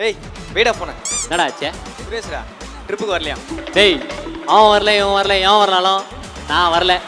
ஏய் வெயிடா போனேன். என்னடா ஆச்சு? சுரேஷ்டா ட்ரிப்புக்கு வரலையா? டேய் அவன் வரல இவன் வரல எவன் வரலாலும் நான் வரல.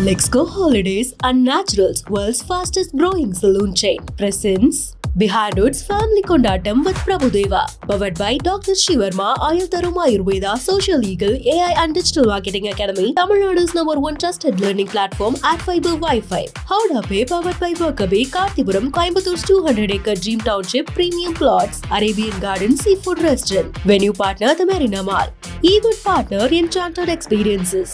Let's Go Holidays and Naturals, world's fastest growing saloon chain, presents Behind Woods Family Kondatam with Prabhudeva, powered by Dr. Shivarma, Ayurveda Ayurveda, Social Eagle, AI and Digital Marketing Academy, Tamil Nadu's #1 trusted learning platform at Fiber Wi-Fi. Howda Pay, powered by Workaby, Karthipuram, Coimbator's 200-acre Dream Township, Premium Plots, Arabian Garden Seafood Restaurant, Venue Partner The Marina Mall, Event Partner Enchanted Experiences.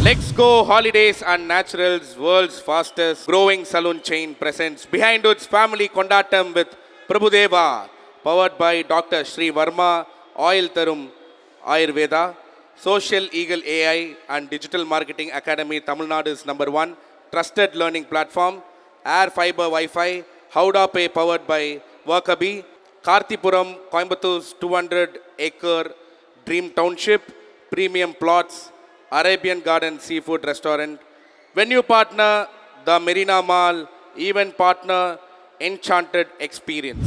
Let's Go Holidays and Naturals, world's fastest growing saloon chain, presents Behind Woods Family Kondatam with Prabhudeva, powered by Dr. Sri Varma, Oil Tharum Ayurveda, Social Eagle AI and Digital Marketing Academy, Tamil Nadu's #1 trusted learning platform, Air Fiber Wi-Fi, Howda Pay, powered by Workaby, Karthipuram, Coimbator's 200-acre Dream Township, Premium Plots, Arabian Garden Seafood Restaurant, Venue Partner The Marina Mall, Event Partner Enchanted Experience.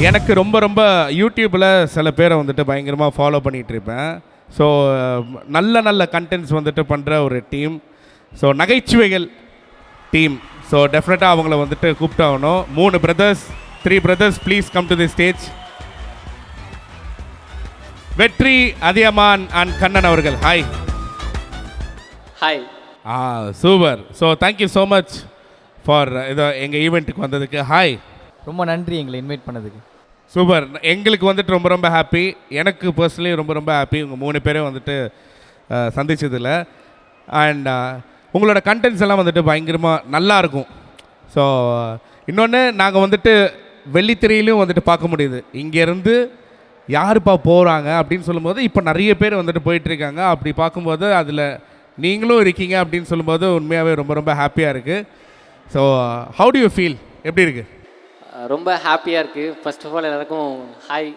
எனக்கு ரொம்ப யூடியூப்பில் சில பேரை வந்துட்டு பயங்கரமாக follow பண்ணிகிட்ருப்பேன். So நல்ல contents வந்துட்டு பண்ணுற ஒரு டீம், ஸோ நகைச்சுவைகள் டீம். ஸோ டெஃபினட்டாக அவங்கள வந்துட்டு கூப்பிட்டாகணும். 3 brothers please come to the stage. வெற்றி, அதியமான் அண்ட் கண்ணன் அவர்கள். Hi. Hi. Super. So thank you so much for இதை எங்கள் ஈவெண்ட்டுக்கு வந்ததுக்கு. ஹாய். ரொம்ப நன்றி எங்களை இன்வைட் பண்ணதுக்கு. சூப்பர். எங்களுக்கு வந்துட்டு ரொம்ப ஹாப்பி. எனக்கு பர்சனலி ரொம்ப ஹாப்பி உங்கள் 3 பேரும் வந்துட்டு சந்திச்சதில். அண்ட் உங்களோட கண்டென்ட்ஸ் எல்லாம் வந்துட்டு பயங்கரமாக நல்லாயிருக்கும். ஸோ இன்னொன்று, நாங்கள் வந்துட்டு வெள்ளித்திரையிலையும் வந்துட்டு பார்க்க முடியுது. இங்கேருந்து யாருப்பா போகிறாங்க அப்படின்னு சொல்லும்போது இப்போ நிறைய பேர் வந்துட்டு போயிட்டுருக்காங்க. அப்படி பார்க்கும்போது அதில் நீங்களும் இருக்கீங்க அப்படின்னு சொல்லும்போது உண்மையாகவே ரொம்ப ஹாப்பியாக இருக்குது. So how do you feel? எப்படி இருக்குது? ரொம்ப ஹாப்பியாக இருக்குது. ஃபர்ஸ்ட் ஆஃப் ஆல் எல்லாருக்கும் ஹாய்.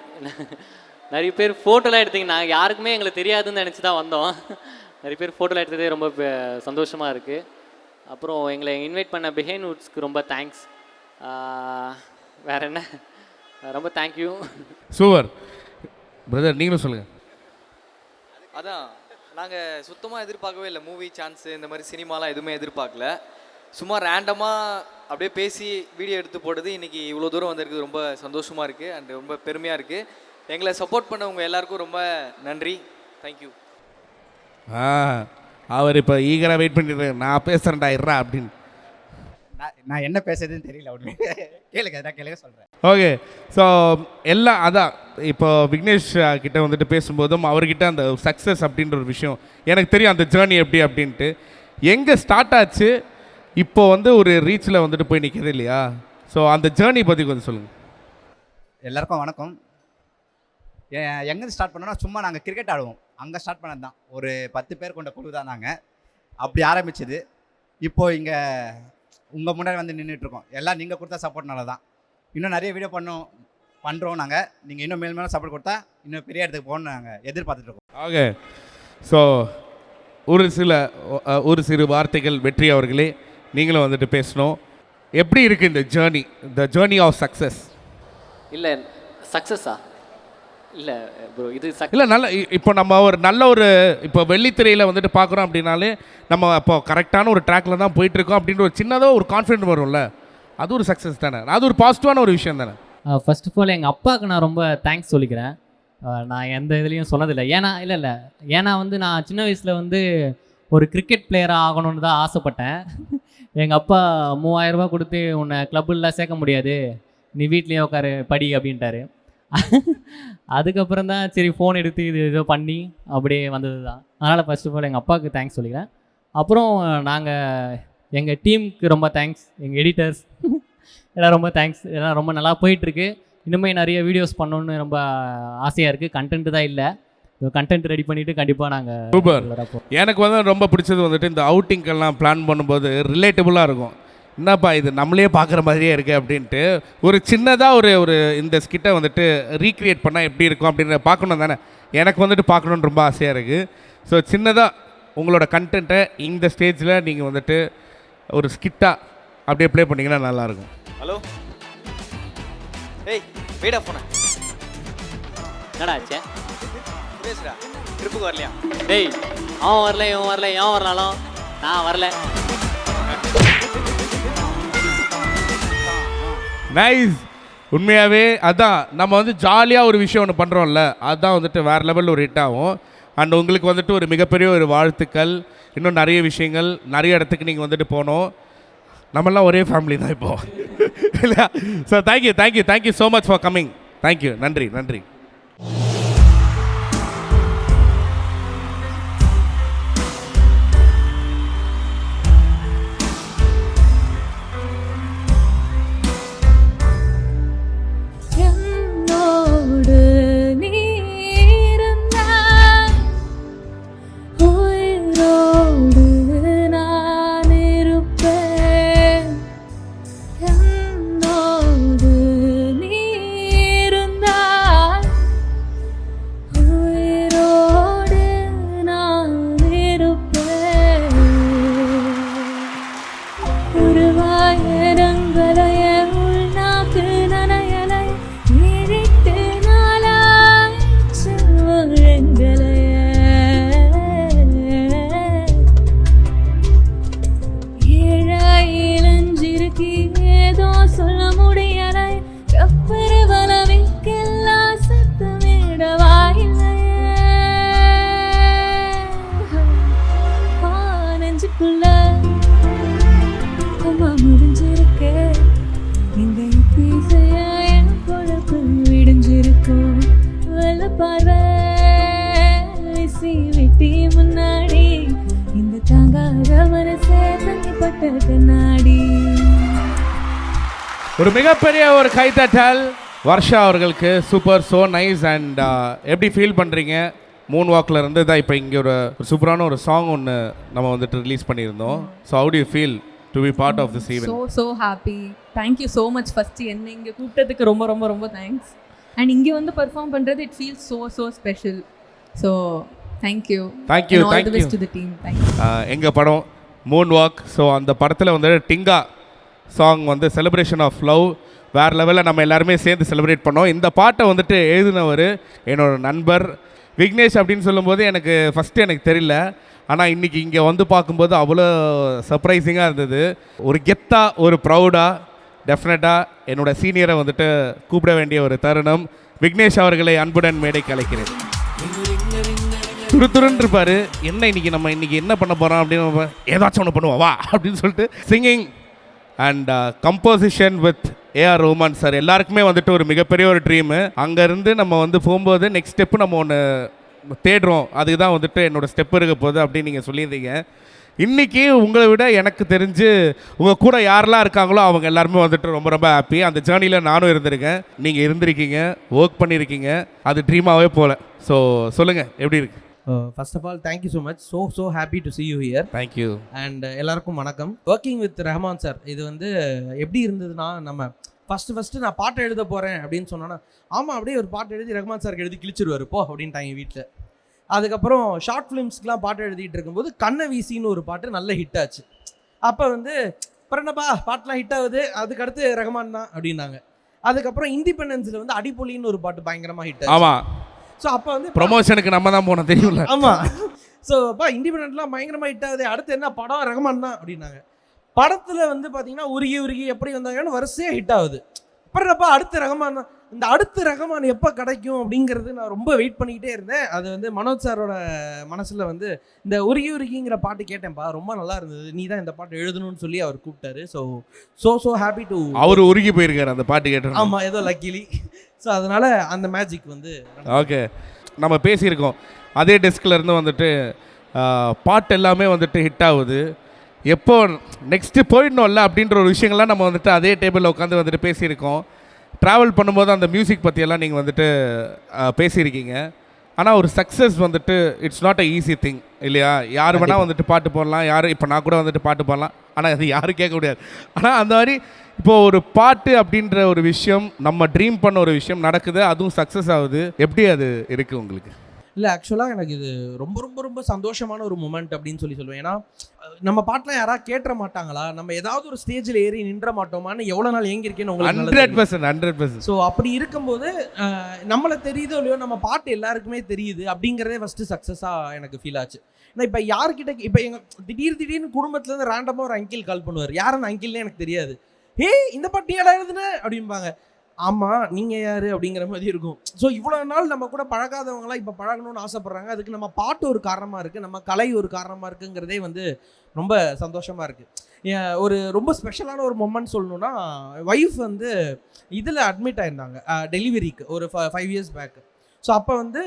நிறைய பேர் ஃபோட்டோலாம் எடுத்தீங்க. நாங்கள் யாருக்குமே எங்களுக்கு தெரியாதுன்னு நினச்சி தான் வந்தோம். நிறைய பேர் ஃபோட்டோலாம் எடுத்ததே ரொம்ப சந்தோஷமாக இருக்குது. அப்புறம் எங்களை இன்வைட் பண்ண பிஹைண்ட் வுட்ஸ்க்கு ரொம்ப தேங்க்ஸ். வேறு என்ன, ரொம்ப தேங்க்யூ. சூப்பர் பிரதர், நீங்களும் சொல்லுங்கள். அதான் நாங்கள் சுத்தமாக எதிர்பார்க்கவே இல்லை. மூவி சான்ஸு இந்த மாதிரி சினிமாலாம் எதுவுமே எதிர்பார்க்கல. சும்மா ரேண்டமாக அப்படியே பேசி வீடியோ எடுத்து போட்டது இன்றைக்கி இவ்வளோ தூரம் வந்திருக்கு. ரொம்ப சந்தோஷமாக இருக்குது அண்ட் ரொம்ப பெருமையாக இருக்குது. எங்களை சப்போர்ட் பண்ணவங்க எல்லாருக்கும் ரொம்ப நன்றி. தேங்க்யூ. அவர் இப்போ ஈகராக வெயிட் பண்ணிட்டு நான் பேசுகிறேன்டா இருறா அப்படின்னு. நான் என்ன பேசுறதுன்னு தெரியல. ஒன்று கேளுங்க சொல்கிறேன். ஓகே. ஸோ எல்லாம் அதான் இப்போ விக்னேஷ் கிட்ட வந்துட்டு பேசும்போதும் அவர்கிட்ட அந்த சக்ஸஸ் அப்படின்ற ஒரு விஷயம் எனக்கு தெரியும், அந்த ஜேர்னி எப்படி அப்படின்ட்டு. எங்கே ஸ்டார்ட் ஆச்சு, இப்போ வந்து ஒரு ரீச்சில் வந்துட்டு போய் நிற்கிது இல்லையா? ஸோ அந்த ஜேர்னி பற்றி கொஞ்சம் சொல்லுங்கள். எல்லாருக்கும் வணக்கம். எங்கேருந்து ஸ்டார்ட் பண்ணோன்னா, சும்மா நாங்கள் கிரிக்கெட் ஆடுவோம், அங்கே ஸ்டார்ட் பண்ணது தான். ஒரு 10 பேர் கொண்ட குழு தான் நாங்கள். அப்படி ஆரம்பிச்சது. இப்போது இங்கே உங்கள் முன்னாடி வந்து நின்றுட்டுருக்கோம். எல்லாம் நீங்கள் கொடுத்தா சப்போர்ட்னால தான். இன்னும் நிறைய வீடியோ பண்ணுறோம் நாங்கள். நீங்கள் இன்னும் மேலும் சப்போர்ட் கொடுத்தா இன்னும் பெரிய இடத்துக்கு போகணும்னு நாங்கள் எதிர்பார்த்துட்ருக்கோம். ஓகே. ஸோ ஒரு சிறு வார்த்தைகள் வெற்றி அவர்களே, நீங்களும் வந்துட்டு பேசணும். எப்படி இருக்குது இந்த ஜேர்னி ஆஃப் சக்ஸஸ்? இல்லை சக்ஸஸா? இல்லை ப்ரோ, இது இல்லை நல்ல இப்போ நம்ம ஒரு நல்ல ஒரு இப்போ வெள்ளித்திரையில் வந்துட்டு பார்க்குறோம் அப்படின்னாலே நம்ம அப்போ கரெக்டான ஒரு ட்ராக்ல தான் போயிட்டுருக்கோம் அப்படின்ற ஒரு சின்னதாக ஒரு கான்ஃபிடென்ட் வரும்ல, அது ஒரு சக்ஸஸ் தானே, அது ஒரு பாசிட்டிவான ஒரு விஷயம் தானே. ஃபர்ஸ்ட் ஆஃப் ஆல் எங்கள் அப்பாவுக்கு நான் ரொம்ப தேங்க்ஸ் சொல்லிக்கிறேன். நான் எந்த இதுலேயும் சொன்னதில்லை. ஏன்னா வந்து நான் சின்ன வயசில் வந்து ஒரு கிரிக்கெட் பிளேயராக ஆகணும்னு தான் ஆசைப்பட்டேன். எங்கள் அப்பா 3000 ரூபா கொடுத்து உன்னை கிளப்புலாம் சேர்க்க முடியாது, நீ வீட்லேயே உட்காரு படி அப்படின்ட்டாரு. அதுக்கப்புறம் தான் சரி ஃபோன் எடுத்து இது ஏதோ பண்ணி அப்படியே வந்தது தான். அதனால் ஃபர்ஸ்ட் ஆஃப் ஆல் எங்கள் அப்பாவுக்கு தேங்க்ஸ் சொல்லிக்கிறேன். அப்புறம் எங்கள் டீமுக்கு ரொம்ப தேங்க்ஸ், எங்கள் எடிட்டர்ஸ் எல்லாம் ரொம்ப தேங்க்ஸ். எல்லாம் ரொம்ப நல்லா போயிட்டுருக்கு. இனிமேல் நிறைய வீடியோஸ் பண்ணணுன்னு ரொம்ப ஆசையாக இருக்குது. கண்டென்ட் தான் இல்லை, கண்டென்ட் ரெடி பண்ணிவிட்டு கண்டிப்பாக நாங்கள் சூப்பர். வரப்போ. எனக்கு வந்து ரொம்ப பிடிச்சது வந்துட்டு இந்த அவுட்டிங்கெல்லாம் பிளான் பண்ணும்போது ரிலேட்டபுளாக இருக்கும். என்னப்பா இது நம்மளே பார்க்குற மாதிரியே இருக்குது அப்படின்ட்டு ஒரு சின்னதாக ஒரு இந்த ஸ்கிட்டை வந்துட்டு ரீக்ரியேட் பண்ணால் எப்படி இருக்கும் அப்படின்ற பார்க்கணும் தானே. எனக்கு வந்துட்டு பார்க்கணுன்னு ரொம்ப ஆசையாக இருக்குது. ஸோ சின்னதாக உங்களோட கண்டென்ட்டை இந்த ஸ்டேஜில் நீங்கள் வந்துட்டு ஒரு ஸ்கிட்டாக அப்படியே ப்ளே பண்ணிங்கன்னா நல்லாயிருக்கும். ஹலோ, ஏய் வெயிடா போன என்னடா ஆச்சே? பேசுடா. ட்ரிப்புக்கு வரலையா? டேய், அவன் வரல இவன் வரல, ஏன் வரலாலும் நான் வரல. நைஸ். உண்மையாகவே அதான் நம்ம வந்து ஜாலியாக ஒரு விஷயம் ஒன்று பண்ணுறோம்ல, அதுதான் வந்துட்டு வேறு லெவலில் ஒரு ஹிட் ஆகும். அண்ட் உங்களுக்கு வந்துட்டு ஒரு மிகப்பெரிய ஒரு வாழ்த்துக்கள். இன்னும் நிறைய விஷயங்கள் நிறைய இடத்துக்கு நீங்கள் வந்துட்டு போகணும். நம்மெல்லாம் ஒரே ஃபேமிலி தான் இப்போது இல்லையா? So thank you so much for coming. Thank you, நன்றி. ஒரு மிகப்பெரிய ஒரு கைத்தட்டல் வர்ஷா அவர்களுக்கு. Super, so nice. அண்ட் எப்படி ஃபீல் பண்ணுறீங்க? மூன் வாக்கில் இருந்து தான் இப்போ இங்கே ஒரு சூப்பரான ஒரு சாங் ஒன்று நம்ம வந்துட்டு ரிலீஸ் பண்ணியிருந்தோம். So how do you feel to be part of this event? So happy. Thank you so much. First என்னை இங்கே கூப்பிட்டதுக்கு ரொம்ப ரொம்ப ரொம்ப தேங்க்ஸ். அண்ட் இங்கே வந்து பெர்ஃபார்ம் பண்ணுறது it feels so special. So thank you to the team. எங்கள் படம் மூன் வாக். ஸோ அந்த படத்தில் வந்து டிங்கா சாங் வந்து செலிப்ரேஷன் ஆஃப் லவ் வேறு லெவலில் நம்ம எல்லாருமே சேர்ந்து செலிப்ரேட் பண்ணோம். இந்த பாட்டை வந்துட்டு எழுதினவர் என்னோட நண்பர் விக்னேஷ் அப்படின்னு சொல்லும்போது எனக்கு ஃபஸ்ட்டு எனக்கு தெரியல. ஆனால் இன்றைக்கி இங்கே வந்து பார்க்கும்போது அவ்வளோ சர்ப்ரைசிங்காக இருந்தது. ஒரு கெத்தாக, ஒரு ப்ரௌடாக, டெஃபினட்டாக என்னோட சீனியரை வந்துட்டு கூப்பிட வேண்டிய ஒரு தருணம். விக்னேஷ் அவர்களை அன்புடன் மேடைக்கு அழைக்கிறேன். துருத்துருன்னு இருப்பார். இன்னைக்கு நம்ம என்ன பண்ண போகிறோம் அப்படின்னு ஏதாச்சும் ஒன்று பண்ணுவோம் வா அப்படின்னு சொல்லிட்டு singing and composition with AR Rahman sir. எல்லாருக்குமே வந்துட்டு ஒரு மிகப்பெரிய ஒரு ட்ரீமு. அங்கேருந்து நம்ம வந்து போகும்போது நெக்ஸ்ட் ஸ்டெப்பு நம்ம ஒன்று தேடுறோம், அதுக்கு தான் வந்துட்டு என்னோடய ஸ்டெப் இருக்க போகுது அப்படின்னு நீங்கள் சொல்லியிருந்தீங்க. இன்றைக்கி உங்களை விட எனக்கு தெரிஞ்சு உங்கள் கூட யாரெல்லாம் இருக்காங்களோ அவங்க எல்லாருமே வந்துட்டு ரொம்ப ரொம்ப ஹாப்பி. அந்த ஜேர்னியில் நானும் இருந்திருக்கேன், நீங்கள் இருந்திருக்கீங்க, ஒர்க் பண்ணியிருக்கீங்க. அது ட்ரீமாகவே போகல. ஸோ சொல்லுங்கள், எப்படி இருக்குது? First of all, thank you so much. So happy to see you here. Thank you. And எல்லாருக்கும் வணக்கம். ஒர்க்கிங் வித் ரஹ்மான் சார் இது வந்து எப்படி இருந்ததுன்னா, நம்ம ஃபஸ்ட்டு நான் பாட்டு எழுத போகிறேன் அப்படின்னு சொன்னோன்னா, ஆமாம் அப்படியே ஒரு பாட்டு எழுதி ரஹ்மான் சாருக்கு எழுதி கிழிச்சிருவார் போ அப்படின்ட்டாங்க வீட்டில். அதுக்கப்புறம் ஷார்ட் ஃபிலிம்ஸ்க்குலாம் பாட்டு எழுதிட்டு இருக்கும்போது கண்ணை வீசின்னு ஒரு பாட்டு நல்ல ஹிட் ஆச்சு. அப்போ வந்து அப்புறம் என்னப்பா பாட்டெலாம் ஹிட் ஆகுது, அதுக்கடுத்து ரஹ்மான் தான் அப்படின்னாங்க. அதுக்கப்புறம் இண்டிபெண்டன்ஸில் வந்து அடிப்பொலின்னு ஒரு பாட்டு பயங்கரமாக ஹிட் ஆச்சு. ஆமாம். ஸோ அப்போ வந்து ப்ரொமோஷனுக்கு நம்ம தான் போனோம் தெரியும்ல. ஆமாம். ஸோ அப்போ இண்டிபெண்டன்ட்லாம் பயங்கரமாக ஹிட் ஆகுது, அடுத்து என்ன படம் ரஹ்மான் தான் அப்படின்னாங்க. படத்தில் வந்து பார்த்தீங்கன்னா உருகி எப்படி வந்தாங்கன்னு வரிசையாக ஹிட் ஆகுது. அப்புறம்ப்பா அடுத்த ரஹ்மான் இந்த அடுத்த ரஹ்மான் எப்போ கிடைக்கும் அப்படிங்கிறது நான் ரொம்ப வெயிட் பண்ணிக்கிட்டே இருந்தேன். அது வந்து மனோஜ் சாரோட மனசில் வந்து இந்த உருகி உருகிங்கிற பாட்டு கேட்டேன்ப்பா, ரொம்ப நல்லா இருந்தது, நீ தான் இந்த பாட்டு எழுதணும்னு சொல்லி அவர் கூப்பிட்டாரு. ஸோ ஹாப்பி டு அவர் உருகி போயிருக்காரு அந்த பாட்டு கேட்டு. ஆமாம், ஏதோ லக்கிலி. ஸோ அதனால் அந்த மேஜிக் வந்து ஓகே. நம்ம பேசியிருக்கோம் அதே டெஸ்கில் இருந்து வந்துட்டு பாட்டு எல்லாமே வந்துட்டு ஹிட் ஆகுது. எப்போ நெக்ஸ்ட்டு போயிடணும்ல அப்படின்ற ஒரு விஷயங்கள்லாம் நம்ம வந்துட்டு அதே டேபிளில் உட்காந்து வந்துட்டு பேசியிருக்கோம். ட்ராவல் பண்ணும்போது அந்த மியூசிக் பற்றியெல்லாம் நீங்கள் வந்துட்டு பேசியிருக்கீங்க. ஆனால் ஒரு சக்ஸஸ் வந்துட்டு it's not a easy thing இல்லையா? யார் வேணால் வந்துட்டு பாட்டு போடலாம், யார் இப்போ நான் கூட வந்துட்டு பாட்டு பாடலாம், ஆனால் அது யாரும் கேட்க முடியாது. ஆனால் அந்த மாதிரி இப்போது ஒரு பாட்டு அப்படின்ற ஒரு விஷயம், நம்ம ட்ரீம் பண்ண ஒரு விஷயம் நடக்குது, அதுவும் சக்ஸஸ் ஆகுது. எப்படி அது இருக்குது உங்களுக்கு? இல்லை, ஆக்சுவலாக எனக்கு இது ரொம்ப ரொம்ப ரொம்ப சந்தோஷமான ஒரு மூமெண்ட் அப்படின்னு சொல்லுவேன். ஏன்னா நம்ம பாட்டெலாம் யாராவது கேட்டுற மாட்டாங்களா, நம்ம ஏதாவது ஒரு ஸ்டேஜில் ஏறி நின்ற மாட்டோமான்னு எவ்வளோ நாள் ஏங்கிருக்கேன்னு உங்களுக்கு 100%. ஸோ அப்படி இருக்கும்போது நம்மளை தெரியுதோ இல்லையோ நம்ம பாட்டு எல்லாருக்குமே தெரியுது அப்படிங்கிறதே ஃபஸ்ட்டு சக்ஸஸாக எனக்கு ஃபீல் ஆச்சு. ஏன்னா இப்போ யார்கிட்ட இப்போ எங்கள் திடீர்னு குடும்பத்துலேருந்து ரேண்டமாக ஒரு அங்கிள் கால் பண்ணுவார். யார் அந்த அங்கிள்னே எனக்கு தெரியாது. இந்த பாட்டு ஏடா எழுதுன அப்படிம்பாங்க. ஆமாம், நீங்கள் யார் அப்படிங்கிற மாதிரி இருக்கும். ஸோ இவ்வளோ நாள் நம்ம கூட பழகாதவங்களாம் இப்போ பழகணும்னு ஆசைப்பட்றாங்க. அதுக்கு நம்ம பாட்டு ஒரு காரணமாக இருக்குது, நம்ம கலை ஒரு காரணமாக இருக்குங்கிறதே வந்து ரொம்ப சந்தோஷமாக இருக்குது. ஒரு ரொம்ப ஸ்பெஷலான ஒரு மொமெண்ட் சொல்லணுன்னா, ஒய்ஃப் வந்து இதில் அட்மிட் ஆயிருந்தாங்க டெலிவரிக்கு ஒரு 5 years பேக்கு. ஸோ அப்போ வந்து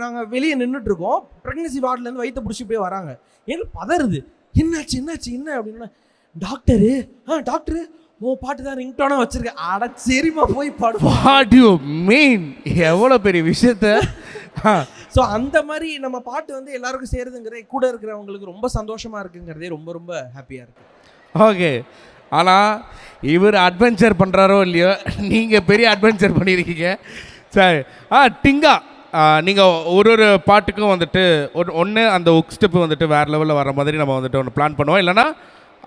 நாங்கள் வெளியே நின்றுட்டுருக்கோம். ப்ரெக்னன்சி வார்டுலேருந்து வயிற்று பிடிச்சி போய் வராங்க. எங்களுக்கு பதறுது, என்னாச்சு என்ன அப்படின்னா, டாக்டரு பாட்டு தான் ரிங்டோனா வச்சிருக்கேன். அட சரிமா போய் மீன் எவ்வளோ பெரிய விஷயத்த. ஸோ அந்த மாதிரி நம்ம பாட்டு வந்து எல்லாருக்கும் சேருதுங்கிறதே கூட இருக்கிறவங்களுக்கு ரொம்ப சந்தோஷமாக இருக்குங்கிறதே ரொம்ப ரொம்ப ஹாப்பியாக இருக்குது. ஓகே. ஆனால் இவர் அட்வென்ச்சர் பண்ணுறாரோ இல்லையோ, நீங்கள் பெரிய அட்வென்ச்சர் பண்ணியிருக்கீங்க. சரி. டிங்கா நீங்கள் ஒரு பாட்டுக்கும் வந்துட்டு ஒன்று அந்த ஒக் ஸ்டெப்பு வந்துட்டு வேறு லெவலில் வர மாதிரி நம்ம வந்துட்டு ஒன்று பிளான் பண்ணுவோம். இல்லைனா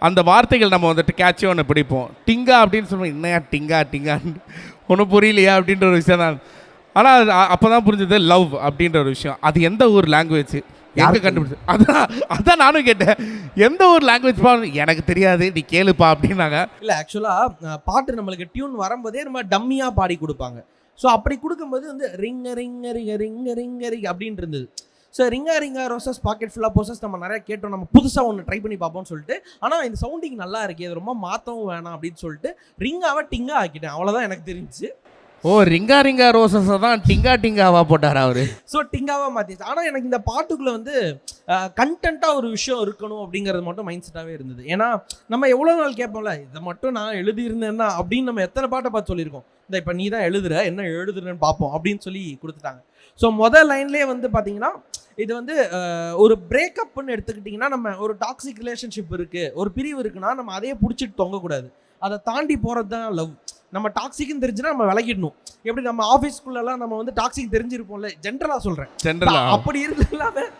அந்த வார்த்தைகள் நம்ம வந்துட்டு கேட்சியாக ஒன்று பிடிப்போம். டிங்கா அப்படின்னு சொல்லுவோம். என்னையா டிங்கான்னு ஒன்றும் புரியலையா அப்படின்ற ஒரு விஷயம் தான். ஆனால் அப்போ தான் புரிஞ்சது லவ் அப்படின்ற ஒரு விஷயம். அது எந்த ஒரு லாங்குவேஜ், எங்கே கண்டுபிடிச்சு? அதான் நானும் கேட்டேன், எந்த ஒரு லாங்குவேஜ் பா? எனக்கு தெரியாது, நீ கேளுப்பா அப்படின்னாங்க. இல்லை, ஆக்சுவலாக பாட்டு நம்மளுக்கு டியூன் வரும்போதே நம்ம டம்மியாக பாடி கொடுப்பாங்க. ஸோ அப்படி கொடுக்கும்போது வந்து ரிங்க அப்படின்னு இருந்தது. ஸோ ரிங்கா ரோசஸ் பாக்கெட் ஃபுல்லாக போசஸ் நம்ம நிறையா கேட்டோம். நம்ம புதுசாக ஒன்று ட்ரை பண்ணி பார்ப்போம்னு சொல்லிட்டு, ஆனால் இந்த சவுண்டிங் நல்லா இருக்குது, இது ரொம்ப மாற்றவும் வேணாம் அப்படின்னு சொல்லிட்டு ரிங்காவை டிங்கா ஆக்கிட்டேன். அவ்வளோதான் எனக்கு தெரிஞ்சு. ரிங்கா ரோசஸை தான் டிங்காவா போட்டார் அவர். ஸோ டிங்காவாக மாற்றிச்சு. ஆனால் எனக்கு இந்த பாட்டுக்குள்ளே வந்து கண்டென்ட்டாக ஒரு விஷயம் இருக்கணும் அப்படிங்கிறது மட்டும் மைண்ட் செட்டாகவே இருந்தது. ஏன்னா நம்ம எவ்வளோ நாள் கேட்போம்ல, இதை மட்டும் நான் எழுதியிருந்தேன்னா அப்படின்னு நம்ம எத்தனை பாட்டை பார்த்து சொல்லியிருக்கோம். இந்த இப்போ நீ தான் எழுதுற, என்ன எழுதுறேன்னு பார்ப்போம் அப்படின்னு சொல்லி கொடுத்துட்டாங்க. ஸோ முதல் லைன்லேயே வந்து பார்த்தீங்கன்னா, இது வந்து ஒரு பிரேக்கப்னு எடுத்துக்கிட்டிங்கன்னா, நம்ம ஒரு டாக்ஸிக் ரிலேஷன்ஷிப் இருக்குது, ஒரு பிரிவு இருக்குன்னா நம்ம அதையே பிடிச்சிட்டு தொங்கக்கூடாது, அதை தாண்டி போகிறது தான் லவ். நம்ம டாக்ஸிக்னு தெரிஞ்சுன்னா நம்ம விலகிடணும். எப்படி நம்ம ஆஃபீஸ்க்குள்ளெல்லாம் நம்ம வந்து டாக்ஸிக் தெரிஞ்சிருப்போம்ல, ஜென்ரலாக சொல்கிறேன், அப்படி இல்லாமல்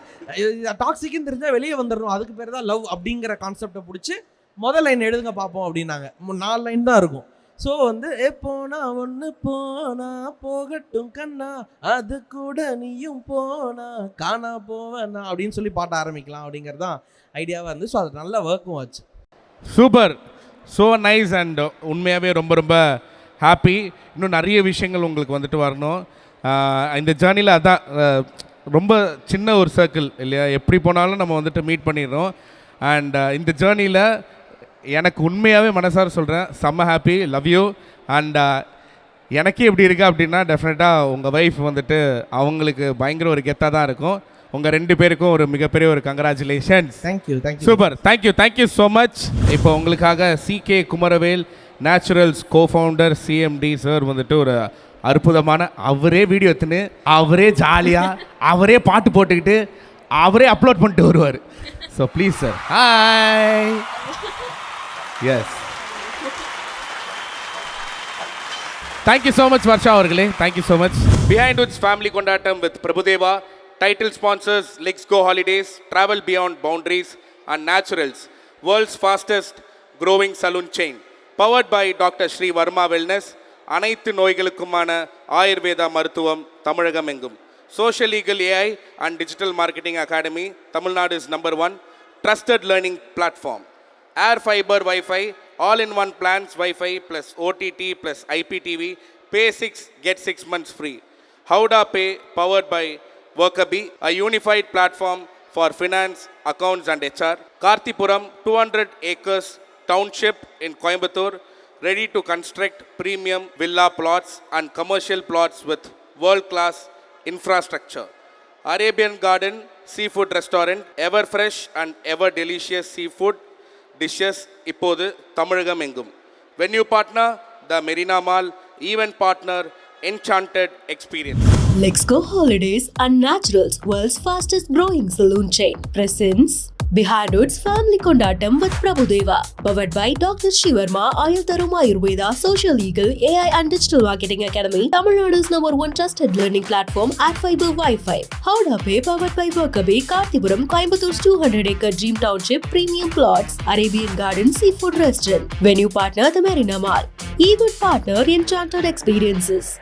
டாக்ஸிக்னு தெரிஞ்சால் வெளியே வந்துடணும். அதுக்கு பேர் தான் லவ் அப்படிங்கிற கான்செப்டை பிடிச்சி முதல் லைன் எழுதுங்க பார்ப்போம் அப்படின்னாங்க. 4 லைன் தான் இருக்கும். ஸோ வந்து போனா ஒன்று போனா போகட்டும் கண்ணா, அது கூட நீயும் போனா காணா போவேண்ணா அப்படின்னு சொல்லி பாட்ட ஆரம்பிக்கலாம் அப்படிங்கிறது தான் ஐடியாவாக இருந்து. ஸோ அது நல்ல ஒர்க்கும் ஆச்சு. Super, so nice. அண்ட் உண்மையாகவே ரொம்ப ரொம்ப ஹாப்பி. இன்னும் நிறைய விஷயங்கள் உங்களுக்கு வந்துட்டு வரணும் இந்த ஜேர்னியில். அதான் ரொம்ப சின்ன ஒரு சர்க்கிள் இல்லையா, எப்படி போனாலும் நம்ம வந்துட்டு மீட் பண்ணிடுறோம். அண்ட் இந்த ஜேர்னியில் எனக்கு உண்மையாகவே மனசார சொல்கிறேன், செம்ம ஹாப்பி, லவ் யூ. அண்ட் எனக்கே எப்படி இருக்குது அப்படின்னா, டெஃபினட்டாக உங்கள் ஒய்ஃப் வந்துட்டு அவங்களுக்கு பயங்கர ஒரு கெத்தாக தான் இருக்கும். உங்கள் 2 பேருக்கும் ஒரு மிகப்பெரிய ஒரு congratulations. Thank you. Super, thank you so much. இப்போ உங்களுக்காக CK Kumaravel naturals co-founder CMD sir வந்துட்டு ஒரு அற்புதமான, அவரே வீடியோ எடுத்துன்னு அவரே ஜாலியாக அவரே பாட்டு போட்டுக்கிட்டு அவரே அப்லோட் பண்ணிட்டு வருவார். So please sir. Hi. Yes, thank you so much Varsha அவர்களே, thank you so much. Behindwoods family கொண்டாட்டம் with Prabhudeva. Title sponsors let's go holidays, travel beyond boundaries and naturals, world's fastest growing salon chain, powered by doctor Shri Varma wellness, அனைத்து நோய்களுக்குமான ஆயுர்வேதா மருத்துவம் தமிழகம் எங்கும். Social Legal AI and Digital Marketing Academy, Tamil Nadu is #1 trusted learning platform. Air Fiber Wi-Fi All-in-one plans, Wi-Fi plus OTT plus IPTV. Pay 6, get 6 months free. Howda Pay, powered by Workabi, a unified platform for finance, accounts and HR. Karthipuram, 200 acres township in Coimbatore, ready to construct premium villa plots and commercial plots with world-class infrastructure. Arabian Garden Seafood Restaurant, ever fresh and ever delicious seafood dishes இப்போது தமிழகம் எங்கும். Venue partner, the Marina Mall. Event partner, Enchanted Experience. Let's Go Holidays and Naturals, world's fastest growing saloon chain. Presents Behind Woods Family Kondatam with Prabhudeva. Powered by Dr. Shivarma, Ayurveda Ayurveda, Social Eagle, AI and Digital Marketing Academy, Tamil Nadu's #1 trusted learning platform at Fiber Wi-Fi. Howda Pay, powered by Workabi, Karthipuram, Coimbatore's 200-acre Dream Township, premium plots, Arabian Garden Seafood Restaurant. Venue partner, the Marina Mall. Event partner, Enchanted Experiences.